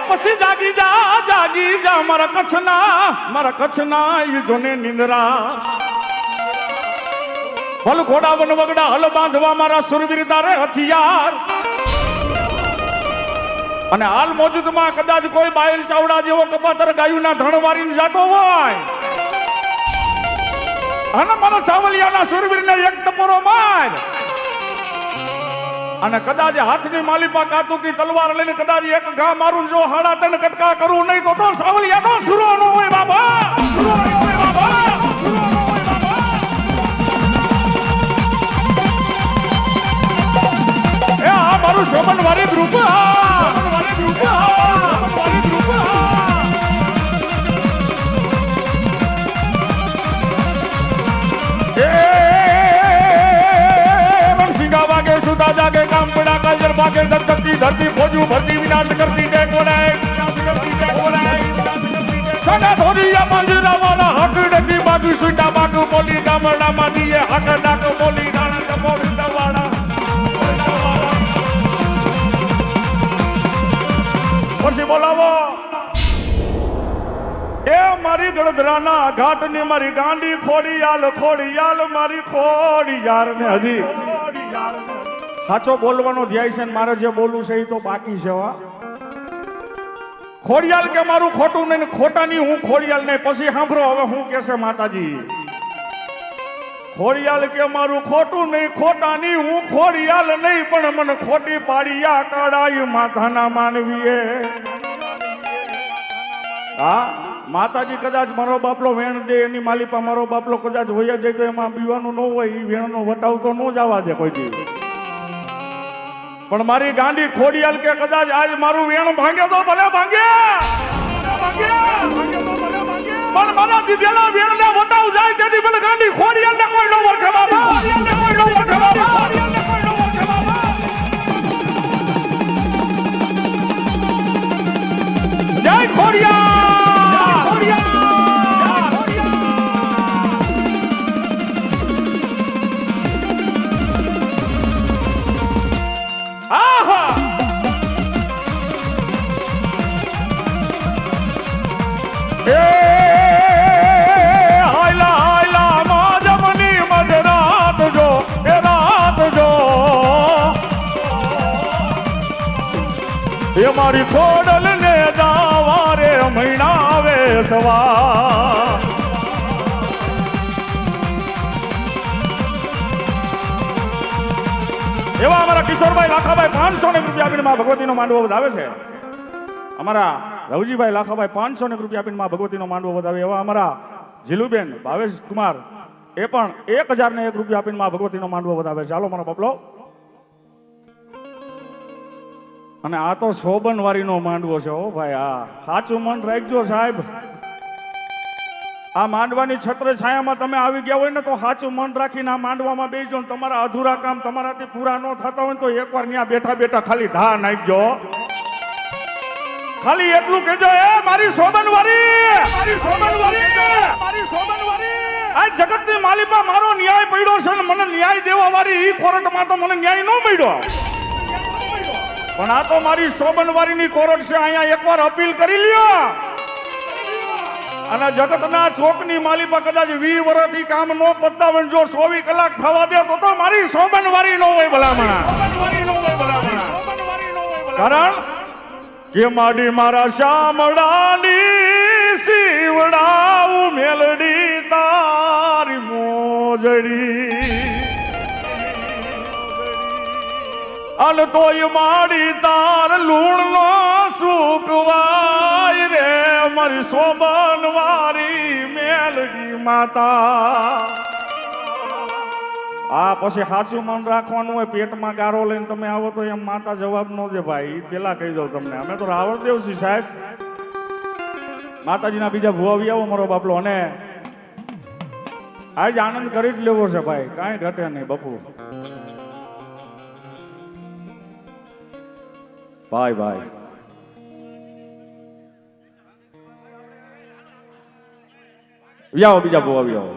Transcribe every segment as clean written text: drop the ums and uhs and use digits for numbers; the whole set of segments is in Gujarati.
પછી જાગી જા મારા કચ્છના ઈ જોને નિંદરા ભલ ઘોડા વન વગડા હલ બાંધવા મારા સુરવીર તારે હથિયાર અને હાલ મોજૂદમાં કદાચ કોઈ બાયલ ચાવડા જેવો કપાતર ગાયુના ધણ વારીને જાતો હોય અને મારા સાવલિયાના સુરવીરને એક ટપોરો માર અને કદાચ હાથની માલિપા કાતુકી તલવાર લઈને કદાચ એક ઘા મારું જો હાડા તને કટકા કરું નહીં તો સાવલિયાનો સુરો ન હોય બાબા, સુરો ન હોય બાબા, સુરો ન હોય બાબા. એ આ મારું સોમનવારી ગ્રુપ સોમનવારી ગ્રુપ સોમનવારી ગ્રુપ સુતા જાગે કામ પડા કાજર ભાગે ધકધકતી ધરતી ફોજુ ભરતી વિનાશ કરતી જય કોલાય વિનાશ કરતી જય કોલાય સડા ધોરિયા મંજરા વાળા હક ડકી બાગુ સુટા બાગુ બોલી ગામડા માં દીએ હક ડાક બોલી રાણા કમોર દવાડા પછી બોલાવો એ મારી ગળદરાના ઘાટની મારી ગાંડી ખોડિયાલ મારી ખોડિયાર ને હજી સાચો બોલવાનો ધ્યાય છે મારે જે બોલવું છે એ તો બાકી છે ખોડિયાલ કે મારું ખોટું નહીં ખોટાની હું ખોડિયાલ નહીં પછી સાંભળો હવે હું કહેશે માતાજી ખોડિયાલ કે મારું ખોટું નહીં ખોટાની હું ખોડિયાલ નહીં પણ મને ખોટી પાડિયા કાઢાઈ માથાના માનવીએ હા માતાજી કદાચ મારો બાપલો વેણ દે એની માલિપા મારો બાપલો કદાચ હોય જાય તો એમાં પીવાનું ન હોય એ વેણનો વટાવ તો ન જવા દે કોઈ દી પણ મારી ગાંડી ખોડિયાલ કે કદાચ આજ મારું વેણ ભાંગે તો ભલે ભાંગે પણ મારા દીધેલા વેણને વટાવ જાય તેથી ભલે ગાંડી ખોડિયાલ ને કોઈ ન ઓળખે બાબા કોઈ ન ઓળખે બાબા જય ખોડિયાલ એ મારી ખોડલ ને દાવારે મહિનાવે સવા એવા અમારા કિશોરભાઈ લાખાભાઈ 500 રૂપિયા આપીને માં ભગવતીનો માંડવો વધાવે છે. અમારા રવજીભાઈ લાખાભાઈ 500 રૂપિયા આપીને માં ભગવતીનો માંડવો વધાવે. એવા અમારા જીલુબેન ભાવેશ કુમાર એ પણ 1001 રૂપિયા આપીને માં ભગવતીનો માંડવો વધાવે. ચાલો મારો બાપલો. અને આ તો શોભનવારીનો માંડવો છે. ઓ ભાઈ આ સાચું મન રાખજો સાહેબ. આ માંડવાની છત્ર છાયામાં તમે આવી ગયા હોય ને તો સાચું મન રાખીને આ માંડવામાં બેસજો ને તમારા અધૂરા કામ તમારાથી પૂરા ન થતા હોય તો એકવાર ત્યાં બેઠા બેઠા ખાલી ધા નાખજો. ખાલી એટલું કહેજો એ મારી શોભનવારી મારી શોભનવારી મારી શોભનવારી આ જગતની માલિપા મારો ન્યાય પડ્યો છે ને મને ન્યાય દેવા વાળી ઈ કોર્ટમાં તો મને ન્યાય ન મળ્યો પણ આ તો મારી શોભનવારીની કોર્ટ છે. અહીંયા એકવાર અપીલ કરી લ્યો અને જગતના ચોકની માલિપા કદાચ 20 વર્ષથી કામ નો પતતા હોય જો 24 કલાક થવા દે તો મારી શોભનવારી નો હોય ભલામણા. કારણ કે માડી મારા શામડાની શિવડાવું મેલડી તારી મોજડી અન તોય માડી તાર લૂણ નો સુકવાય રે મારી શોભનવારી મેલડી માતા. આ પછી સાચું મન રાખવાનું હોય. પેટમાં ગારો લઈને તમે આવો તો એમ માતા જવાબ ન દે ભાઈ. પેલા કહી દઉં તમને અમે તો રાવળદેવ છીએ સાહેબ. માતાજીના બીજા ભુવા આવો મારો બાપલો. અને આજ આનંદ કરી જ લેવો છે ભાઈ. કાંઈ ઘટે નહીં બપુ ભાઈ ભાઈ. આવો બીજા ભુવા આવો.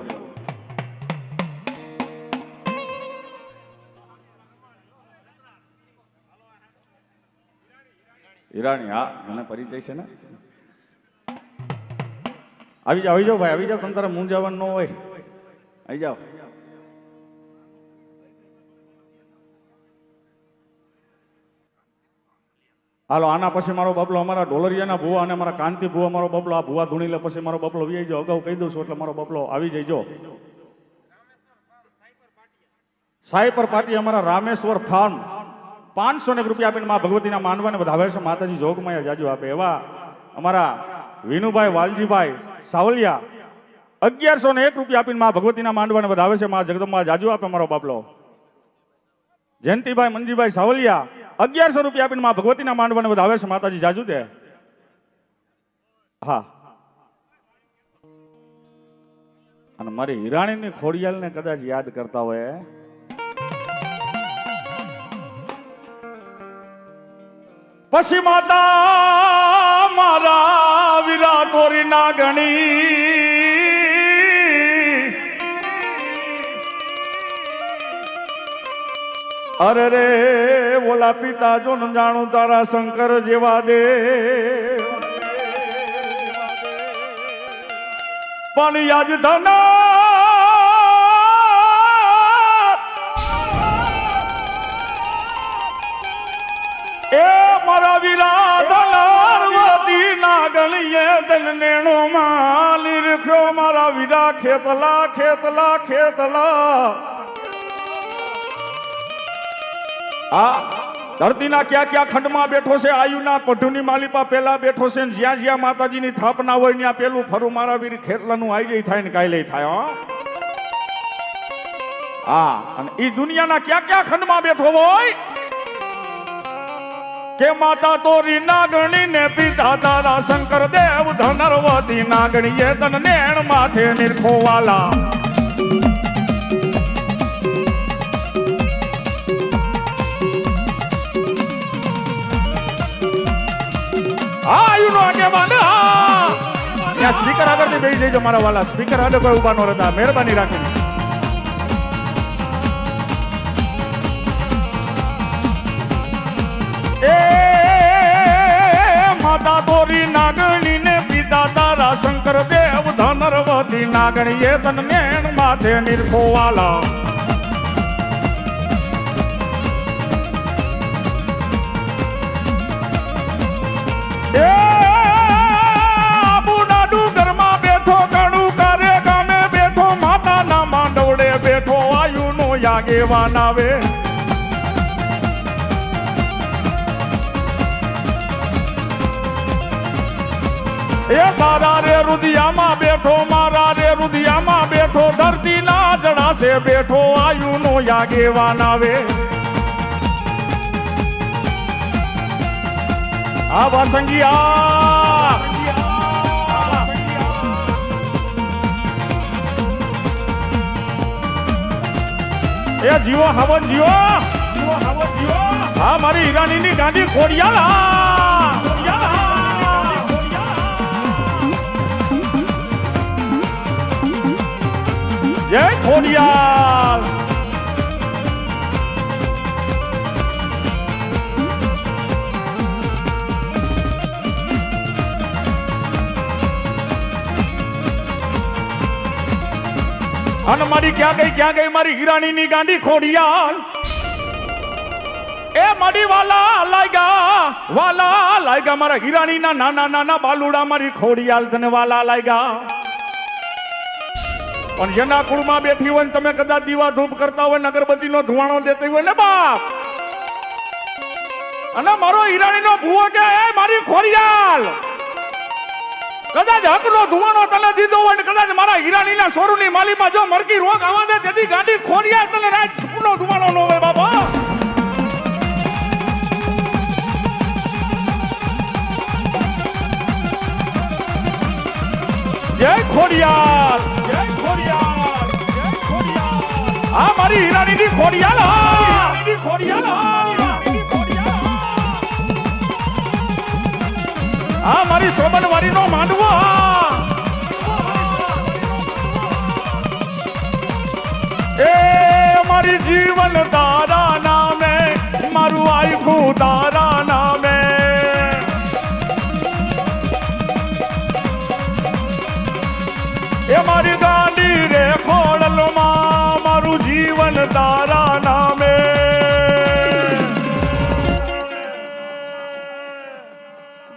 હિરાણી, હા મને પરિચય છે ને. આવી જાઓ ભાઈ, આવી જાઓ. તમે તારા મૂંઝાવાનું ન હોય, આવી જાઓ. હાલો, આના પછી મારો બબલો અમારા ઢોલરિયાના ભુવા અને અમારા કાંતિ ભુવા મારો બબલો, આ ભુવા ધૂણી લે પછી મારો બબલો વી જાય. અગાઉ કહી દઉં છું એટલે મારો બબલો આવી જઈજો. સાઈપર પાર્ટી અમારા રામેશ્વર ફાર્મ 500 રૂપિયા આપીને મા ભગવતીના માંડવાને વધાવે છે. માતાજી જોગમાયા જાજુ આપે એવા અમારા વિનુભાઈ વાલજીભાઈ સાવલિયા 1101 રૂપિયા આપીને મા ભગવતીના માંડવાને વધાવે છે. મા જગદંબા જાજુ આપે મારો બાપલો. જયંતિભાઈ મંજીભાઈ સાવલિયા 1100 રૂપિયા આપીને મા ભગવતીના માંડવાને વધાવે છે. માતાજી જાજુ દે. હા, અને મારી હિરાણીની ખોડિયાલને કદાચ યાદ કરતા હોય, પછી માતા મારા વીરા તોરી ના ગણી, અરે રે ઓલા પિતા જો ન જાણું તારા શંકર જેવા દે, પણ યાદ ધના એ મારા વીરા ધનારવતી ના ગણીએ દન નેણો માં લીરખ્યો મારા વીરા ખેતલા ખેતલા ખેતલા. આ ધરતીના ક્યાં ક્યાં ખંડમાં બેઠો છે, આયુના પઢુની માલિપા પેલા બેઠો છે, જ્યાં જ્યાં માતાજીની થાપના હોય ત્યાં પેલું ફરું મારા વીર ખેતલાનું આઈ જઈ થાય ને કાલે થાય. હા, અને ઈ દુનિયાના ક્યાં ક્યાં ખંડમાં બેઠો હોય કે માતા તોરી નાગણી ને પિતા તારા શંકર દેવ ધનરવતી નાગણીએ તન નેણ માથે નિરખોવાલા. આયુનો આગેવાન, ત્યાં સ્પીકર આગળથી બેસી જજો મારા વાલા. સ્પીકર આગળ કોઈ ઉભા ન રહેતા, મહેરબાની રાખીને. એ માતા તોરી નાગણી ને પિતા તારા શંકર દેવ ધનરવતી નાગણીએ તન નેણ માથે નિરખોવાલા. આગેવાન આવે એ મારા રે રુદિયામાં બેઠો, મારા રે રુદિયામાં બેઠો, ધરતીના જડાશે બેઠો, આયુનો આગેવાન આવે. આ વાસંગિયા એ જીવો હવન જીવો, હા મારી હિરાણીની ગાંડી ખોડિયાલ. જય ખોડિયાલ. અને મારી ક્યાં ગઈ મારી હિરાણીની ગાંડી ખોડિયાલ. એ મારી વાલા લાગ્યા મારા હિરાણીના નાના નાના બાલુડા મારી ખોડિયાલ તને વાલા લાગ્યા. પણ જેના કુળમાં બેઠી હોય ને તમે કદાચ દીવા ધૂપ કરતા હોય ને અગરબત્તીનો ધુવાણો દેતી હોય ને બાપ, અને મારો હિરાણીનો ભૂવો કે મારી ખોડિયાલ કદાચ હકનો ધુવાણો તને દીધો હોય ને કદાચ મારા હિરાણીના સોરુની માલીમાં જો મરકી રોગ આવવા દે તેથી ગાંડી ખોડિયાલ તને રાજનો ધુવાણો ન હોય બાબા. જય ખોડિયાલ, જય ખોડિયાલ, જય ખોડિયાલ. આ મારી હિરાણીની ખોડિયાલ, હિરાણીની ખોડિયાલ. આ મારી સોબનવારીનો માંડવો, એ મારી જીવન તારા નામે, મારું આખું તારા નામે.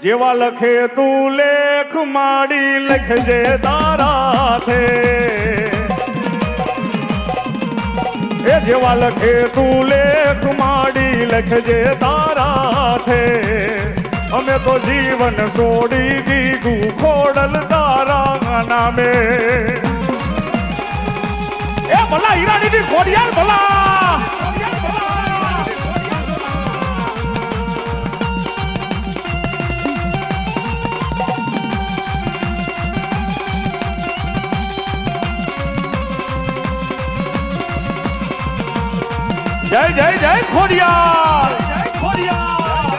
જેવા લખે તું લેખ માડી લખજે તારા થે એ જેવા લખે તું લેખ માડી લખજે તારા થે અમે તો જીવન છોડી દીધું ખોડલ તારા નામે એ ભલા હીરાની ખોડિયાલ ભલા જય જય જય ખોડિયાર જય ખોડિયાર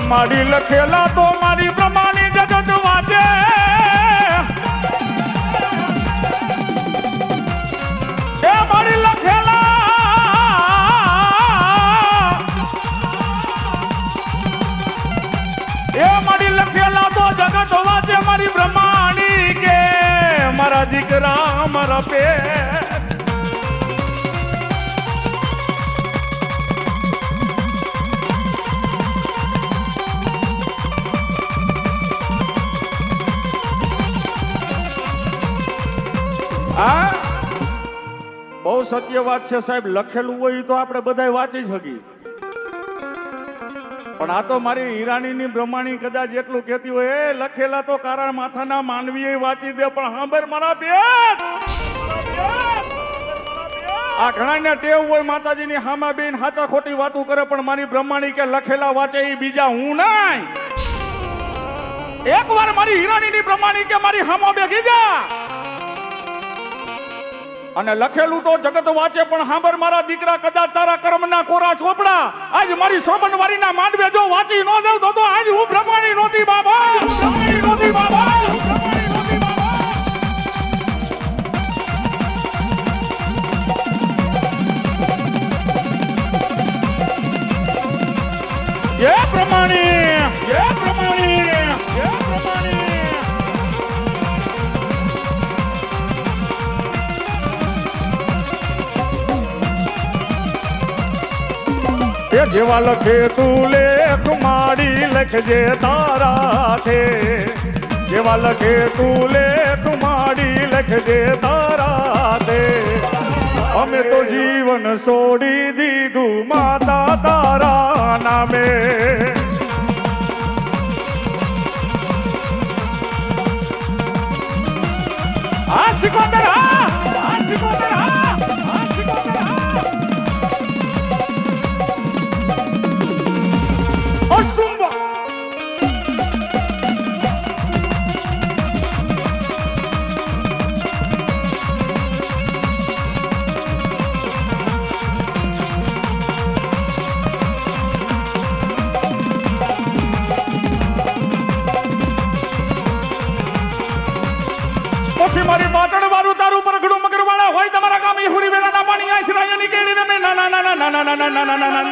મારી લખેલા તો મારી પ્રમાણી જગત વાંચે એ મારી લખેલા તો જગત વાંચે મારી પ્રમાણી કે મારા દીકરા મારા પેટ બહુ સત્ય વાત છે સાહેબ લખેલું હોય તો આપણે બધા વાંચી શકી પણ આ તો મારી હીરાણીની બ્રહ્માણી કદાચ એટલું કહેતી હોય એ લખેલા તો કારણ માથાના માનવીએ વાંચી દે પણ હાંભર મારા બેટ આ ઘણાને ટેવ હોય માતાજીની હામા બેન હાચા ખોટી વાતો કરે પણ મારી બ્રહ્માણી કે લખેલા વાંચે એ બીજા હું નહીં એકવાર મારી હીરાણીની બ્રહ્માણી કે મારી હામા બે ગીજા અને લખેલું તો જગત વાંચે પણ હાંભર મારા દીકરા કદાચ તારા કર્મના કોરા ચોપડા આજ મારી સોબનવારીના માંડવે જો વાંચી ન દઉં તો આજ હું બ્રહ્માણી નહોતી બાબા બ્રહ્માણી નહોતી બાબા ये प्रमाणी ये प्रमाणी ये प्रमाणी ये जेवा लखे तू लेख माड़ी लखजे तारा थे जेवा लखे तू लेख माड़ी लखजे तारा थे અમે તો જીવન છોડી દીધું માતા તારા નામે આ સિકોતર આ સિકોતર આ સિકોતર ઓ સુંબા પછી મારી પાટણ વાળું તારું પર ઘડું મગરવાળા હોય તમારા ગામ હુરી વેલાના પાણી આશરાય ની કેળી રમે ના ના ના ના ના ના ના ના ના